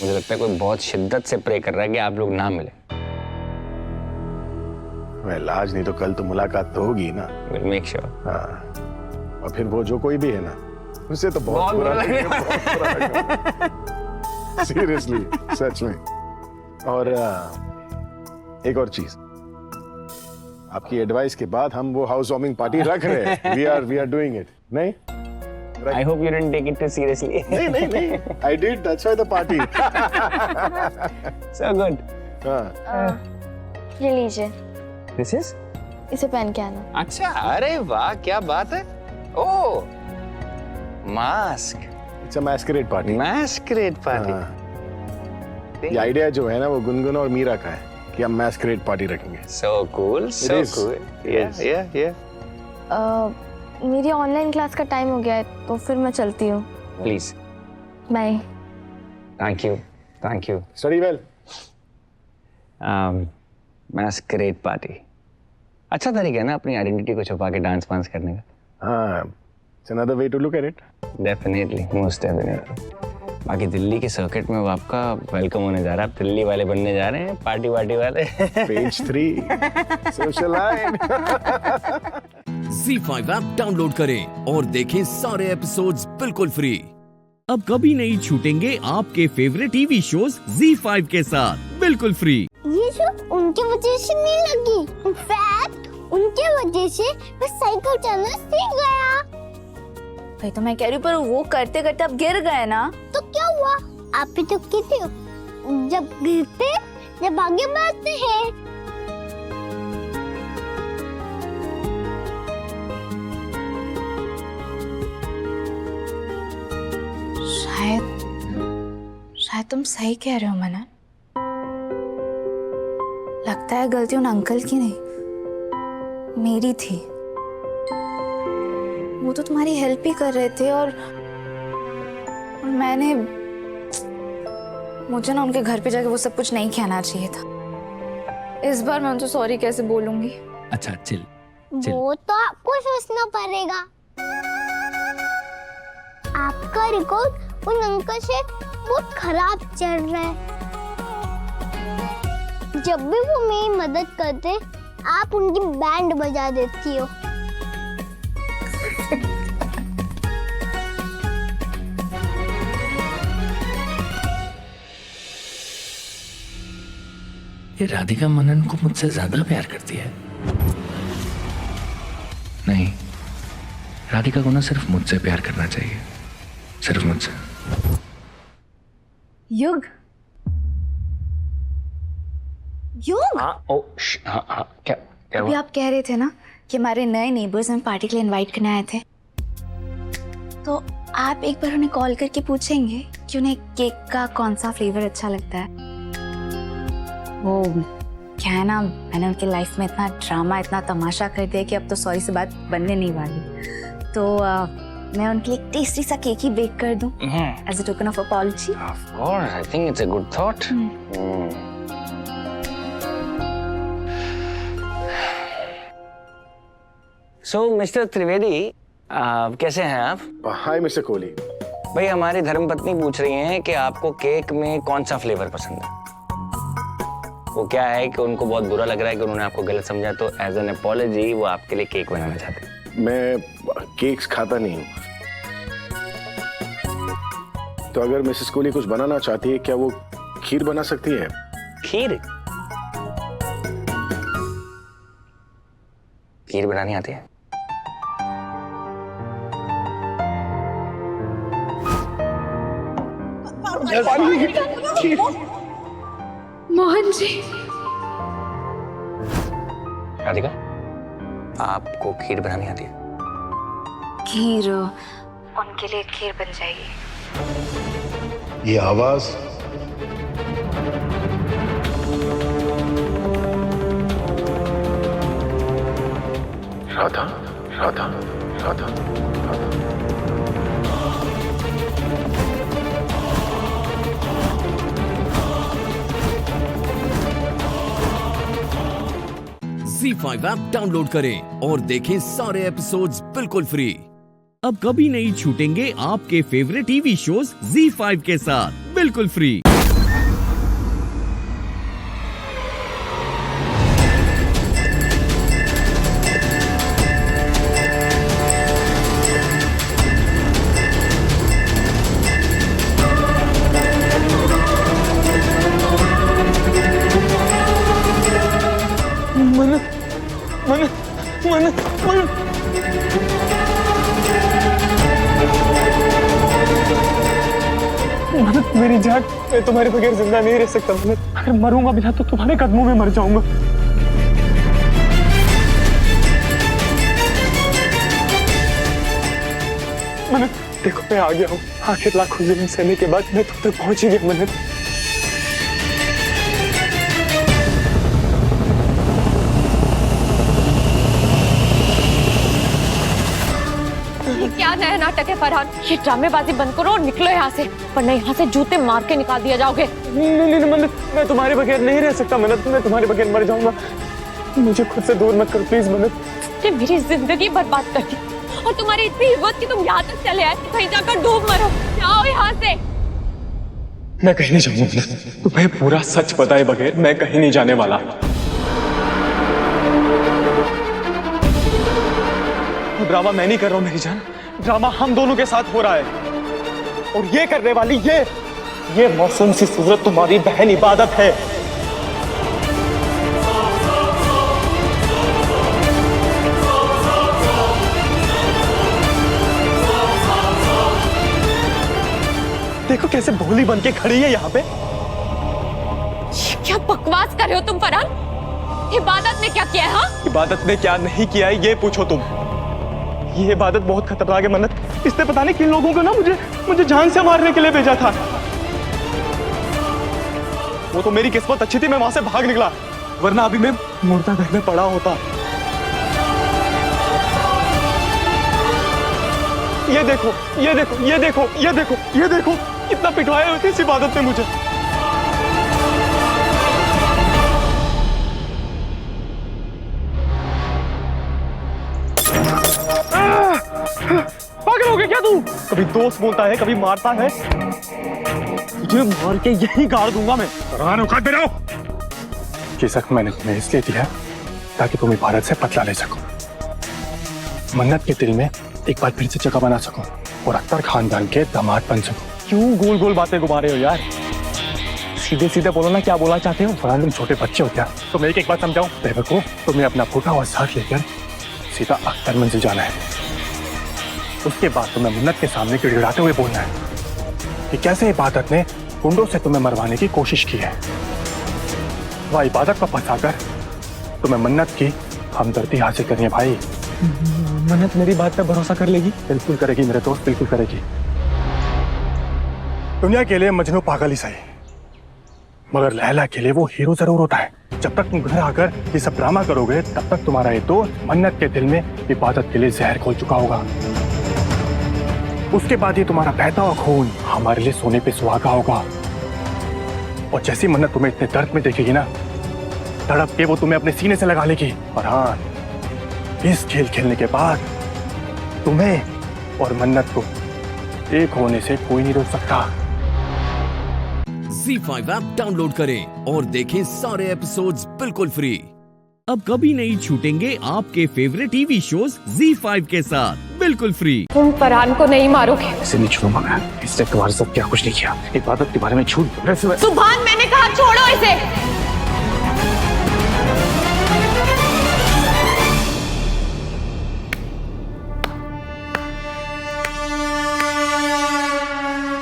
मुझे लगता है कोई बहुत शिद्दत से प्रे कर रहा है कि आप लोग ना मिले। Well, आज नहीं तो कल तो मुलाकात तो होगी ना। We'll make sure. हाँ, और फिर वो जो कोई भी है ना, उससे तो बहुत बुरा लगेगा। सीरियसली, सच में। और एक और चीज, आपकी एडवाइस के बाद हम वो हाउस वार्मिंग पार्टी रख रहे हैं। वी आर डूइंग इट, नहीं? I hope you didn't take it too seriously. नहीं, I did. That's why the party. So good. ये लीजिए। This is? इसे पहन के आना। अच्छा, अरे वाह क्या बात है। Oh mask, it's a masquerade party. Masquerade party. ये आइडिया जो है ना वो गुनगुन और मीरा का है कि हम मैस्करेड पार्टी रखेंगे। So cool, so cool. Yeah. मेरी ऑनलाइन क्लास का टाइम हो गया है तो फिर मैं चलती हूँ। Please. Bye. Thank you. Study well. Masquerade party अच्छा तरीका है ना अपनी आइडेंटिटी को छुपा के डांस वांस करने का। हाँ, it's another way to look at it. Definitely, most definitely. बाकी दिल्ली के सर्किट में वो आपका वेलकम होने जा रहा है। आप दिल्ली वाले बनने जा रहे हैं, पार्टी वाले। Page 3, social line. ZEE5 app download करें और देखें सारे एपिसोड्स बिल्कुल फ्री। अब कभी नहीं छूटेंगे आपके फेवरेट टीवी शोज ZEE5 के साथ बिल्कुल फ्री। ये शो उनके वजह से नहीं लगी, इनफैक्ट उनके वजह से मैं साइकिल चलाना सीख गया। भाई तो मैं कह रही हूँ पर वो करते करते अब गिर गए ना। तो क्या हुआ? आप भी तो गिरते हो, जब गिरते जब आगे बढ़ते हैं। शायद तुम सही कह रहे हो मनन। लगता है गलती उन अंकल की नहीं मेरी थी। वो तो तुम्हारी हेल्प ही कर रहे थे और मुझे ना उनके घर पे जाके वो सब कुछ नहीं कहना चाहिए था। इस बार मैं उनको सॉरी कैसे बोलूंगी। अच्छा चिल। वो तो आपको सोचना पड़ेगा। आपका रिकॉर्ड उन अंकल से बहुत खराब चल रहा है। जब भी वो मेरी मदद करते आप उनकी बैंड बजा देती हो। ये राधिका मनन को मुझसे ज्यादा प्यार करती है। नहीं, राधिका को ना सिर्फ मुझसे प्यार करना चाहिए, सिर्फ मुझसे। युग क्या अभी आप कह रहे थे ना कि हमारे नए नेबर्स हमें पार्टी के लिए इनवाइट करने आए थे, तो आप एक बार उन्हें कॉल करके पूछेंगे कि उन्हें केक का कौन सा फ्लेवर अच्छा लगता है। वो क्या है ना, मैंने उनकी लाइफ में इतना ड्रामा इतना तमाशा कर दिया कि अब तो सॉरी से बात बनने नहीं वाली। तो मैं उनके लिए एक टेस्टी सा केक ही बेक कर दूं as a token of apology. Of course, I think it's a good thought. So, mister Trivedi, कैसे हैं आप? Hi mister Kohli. भाई हमारी धर्मपत्नी पूछ रही हैं कि आपको केक में कौन सा फ्लेवर पसंद है। वो क्या है कि उनको बहुत बुरा लग रहा है कि उन्होंने आपको गलत समझा, तो एज एन अपॉलजी वो आपके लिए केक बनाना चाहते हैं। मैं केक्स खाता नहीं हूँ, तो अगर मिसेस कोहली कुछ बनाना चाहती है क्या वो खीर बना सकती है? खीर बनानी आती है? मोहन जी, राधिका आपको खीर बनानी आती है? खीर उनके लिए खीर बन जाएगी। ये आवाज Radha Radha Radha Radha. ZEE5 app download करें और देखें सारे एपिसोड्स बिल्कुल फ्री। अब कभी नहीं छूटेंगे आपके फेवरेट टीवी शोज ZEE5 के साथ बिल्कुल फ्री। मेरी जान, मैं तुम्हारे बगैर जिंदा नहीं रह सकता। अगर मरूंगा भी ना तो तुम्हारे कदमों में मर जाऊंगा। मन्नत देखो मैं आ गया हूँ। आखिर लाखों जुल्म सहने के बाद मैं तुम तक पहुंच ही गया मन्नत। ये क्या नया नाटक है फरहान? ये ड्रामेबाजी बंद करो और निकलो यहाँ से, वरना यहाँ से जूते मार के निकाल दिया जाओगे। नहीं मन्नत, मैं तुम्हारे बगैर नहीं रह सकता मन्नत, मैं तुम्हारे बगैर मर जाऊंगा। मुझे खुद से दूर मत करो प्लीज मन्नत। तुमने मेरी जिंदगी बर्बाद कर दी और तुम्हारी इतनी हिम्मत कि तुम यहाँ तक चले आए, कहीं जाकर डूब मरो। जाओ यहाँ से। मैं कहीं नहीं जाऊंगा मन्नत, तुम्हें पूरा सच बताए बगैर मैं कहीं नहीं जाने वाला। ड्रामा मैं नहीं कर रहा हूं मेरी जान, ड्रामा हम दोनों के साथ हो रहा है। और ये करने वाली ये मौसम सी सूरत तुम्हारी बहन इबादत है। देखो कैसे भोली बन के खड़ी है यहाँ पे। ये क्या बकवास कर रहे हो तुम फरहान? इबादत ने क्या किया है? हाँ? इबादत ने क्या नहीं किया है ये पूछो तुम। ये इबादत बहुत खतरनाक है मन्नत, इसने पता नहीं किन लोगों को ना मुझे जान से मारने के लिए भेजा था। वो तो मेरी किस्मत अच्छी थी, मैं वहां से भाग निकला, वरना अभी मैं मुर्दा घर में पड़ा होता। ये देखो ये देखो ये देखो ये देखो ये देखो, कितना पिटवाया होती इस इबादत ने मुझे। पागल हो गया क्या तू? कभी दोस्त बोलता है कभी मारता है, तुझे मार के यही गाड़ दूंगा मैं। औकात में रहो। ये जख्म मैंने तुम्हें इसलिए दिया ताकि तुम इबादत से बदला ले सको, मन्नत के दिल में एक बार फिर से जगह बना सको और अख्तर खानदान के दामाद बन सको। क्यों गोल गोल बातें घुमा रहे हो यार? सीधे सीधे बोलो ना, क्या बोलना चाहते हो? फरहान तुम छोटे बच्चे हो क्या? तो एक बात समझाऊं बेवकूफ, तुम्हें अपना फूटा हुआ साथ लेकर सीधा अख्तर मंजिल जाना है। उसके बाद तुम्हें मन्नत के सामने गिड़गिड़ाते हुए बोलना है कि कैसे इबादत ने गुंडों से तुम्हें मरवाने की कोशिश की है। वह इबादत को फंसाकर तुम्हें मन्नत की हमदर्दी हासिल करनी है भाई। मन्नत मेरी बात पर भरोसा कर लेगी? बिल्कुल करेगी मेरे दोस्त, बिल्कुल करेगी। दुनिया के लिए मजनू पागल ही सही, मगर लैला के लिए वो हीरो जरूर होता है। जब तक तुम घर आकर ये सब ड्रामा करोगे तब तक तुम्हारा ये दोस्त मन्नत के दिल में इबादत के लिए जहर घोल चुका होगा। उसके बाद ये तुम्हारा बहता हुआ खून हमारे लिए सोने पे सुहागा होगा। और जैसी मन्नत तुम्हें इतने दर्द में देखेगी ना, तड़प के वो तुम्हें अपने सीने से लगा लेगी। और हाँ, इस खेल खेलने के बाद तुम्हें और मन्नत को एक होने से कोई नहीं रोक सकता। ZEE5 ऐप डाउनलोड करें और देखें सारे एपिसोड्स बिल्कुल फ्री। अब कभी नहीं छूटेंगे आपके फेवरेट टीवी शोज ZEE5 के साथ बिल्कुल फ्री। तुम फरहान को नहीं मारोगे? इसे नहीं छूऊंगा मैं, इसने तुम्हारे साथ क्या कुछ नहीं किया। इबादत के बारे में झूठ बोल रहे थे। सुभान, मैंने कहा छोड़ो इसे।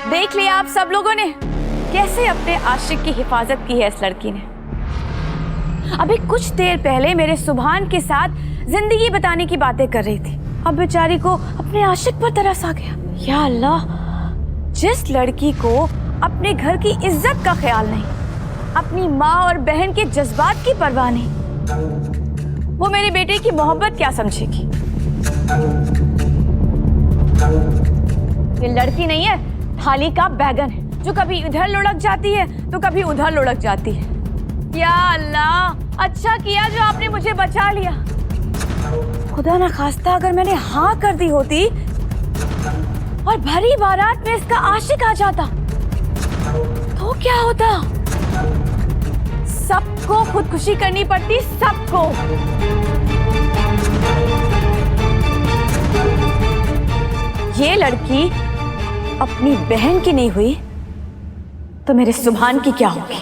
देख लिया आप सब लोगों ने कैसे अपने आशिक की हिफाजत की है इस लड़की ने। अभी कुछ देर पहले मेरे सुभान के साथ जिंदगी बताने की बातें कर रही थी, अब बेचारी को अपने आशिक पर तरस आ गया। या अल्लाह, जिस लड़की को अपने घर की इज्जत का ख्याल नहीं, अपनी माँ और बहन के जज्बात की परवाह नहीं, वो मेरे बेटे की मोहब्बत क्या समझेगी? ये लड़की नहीं है, थाली का बैगन है, जो कभी इधर लुढ़क जाती है तो कभी उधर लुढ़क जाती है। या अल्लाह, अच्छा किया जो आपने मुझे बचा लिया। खुदा ना खास्ता अगर मैंने हाँ कर दी होती और भरी बारात में इसका आशिक आ जाता तो क्या होता? सबको खुदकुशी करनी पड़ती, सबको। ये लड़की अपनी बहन की नहीं हुई तो मेरे सुभान की क्या होगी?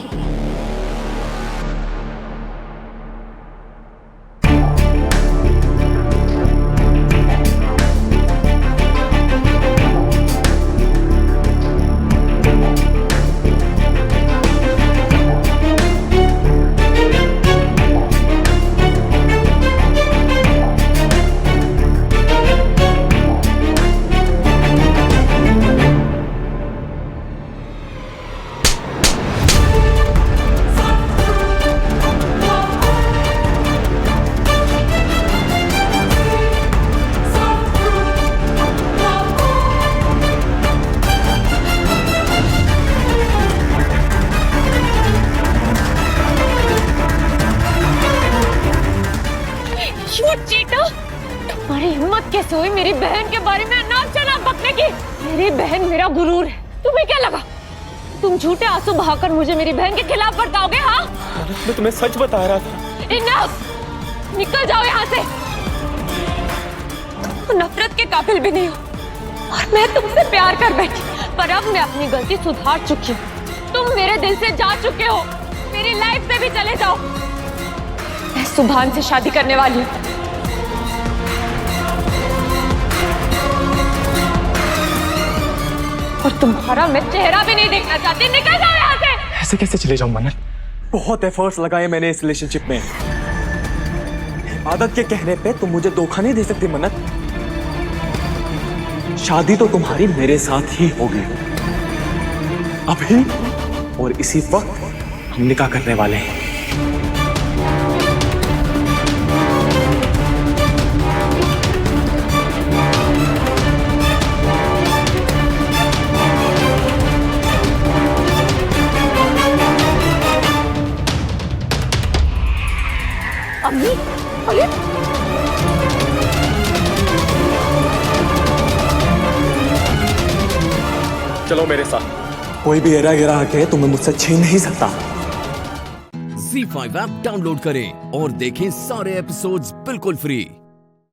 कैसे हुई मेरी बहन के बारे में नाक चला बकने की? मेरी बहन मेरा गुरूर है। तुम्हें क्या लगा तुम झूठे आंसू बहाकर मुझे मेरी बहन के खिलाफ बरताओगे? हाँ, मैं तुम्हें सच बता रहा था। इनफ! निकल जाओ यहाँ से। तुम नफरत के काबिल भी नहीं हो और मैं तुमसे प्यार कर बैठी, पर अब मैं अपनी गलती सुधार चुकी हूँ। तुम मेरे दिल से जा चुके हो, मेरी लाइफ से भी चले जाओ। मैं सुभान से शादी करने वाली हूँ। और तुम्हारा मैं चेहरा भी नहीं देखना चाहती। निकल जाओ यहाँ से। ऐसे कैसे चले जाऊं मन्नत? बहुत एफर्ट्स लगाए मैंने इस रिलेशनशिप में। आदत के कहने पे तुम मुझे धोखा नहीं दे सकती मन्नत। शादी तो तुम्हारी मेरे साथ ही होगी, अभी और इसी वक्त हम निकाह करने वाले हैं। अम्मी, अरे चलो मेरे साथ। कोई भी एरा गिरा के तुम्हें मुझसे छीन नहीं सकता। ZEE5 ऐप डाउनलोड करें और देखें सारे एपिसोड्स बिल्कुल फ्री।